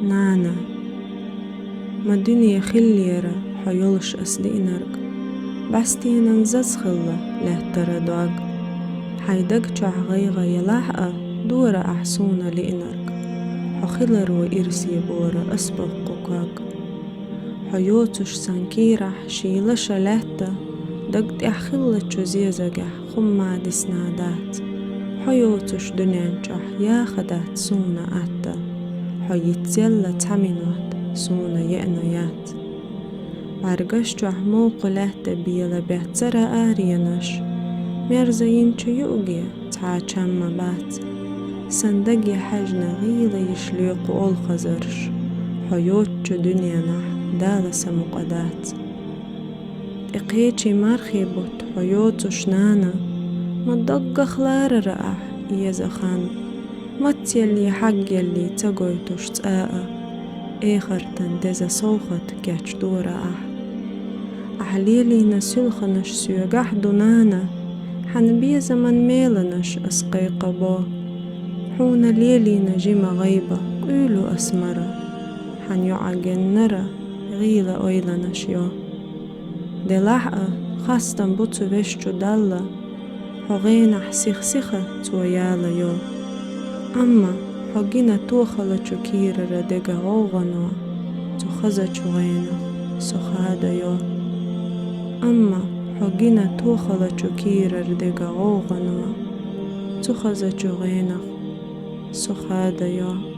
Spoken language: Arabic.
نانا ما دنيا خليرة حيولش أسلئنرق بس تينا نزز خلة له ترى دواق حيدق جع غيغة يلاحقة دورة أحسونة لإنرق حخلر وإرسي بورة أسبق قوقاق حيوتش سانكيرح شيلش لهتا دقت أحخلة جزيزقح خما دسنادات حيوتش دنيانجح ياخدات سونا أتا حيتزيلا تامينوات سونا يأنيات عرقشجح موق لهتا بيلا بيعترى آريانش ميرزين يوغي تعاچم بات صندقي حجنا غيلة يشليق أول خزرش حيوتش دنيانا دالس مقادات إقيتشي مارخي بوت حيوتش نانا ما دق خلار رأح يزخان ما تيلي حق يلي تقويتش تآقا إيخرتن دزا صوخت كاتش دورا أحليلي نسلخنش سيوغح دونانا حنبي زمن ميلنش أسقيق بو حون ليلي نجيم غيبة قيلو أسمرة حن يعجن نرى غيلة أيلنش يو دي لحقة خاستن بوتو بشجو دالة حغينا حسيخسيخة تويالا يو أما حقينا توخلة كيرة ردقا غوغنوا تخزة غينا سخادة يو أما حقينا توخلة كيرة ردقا غوغنوا تخزة غينا سخادة يو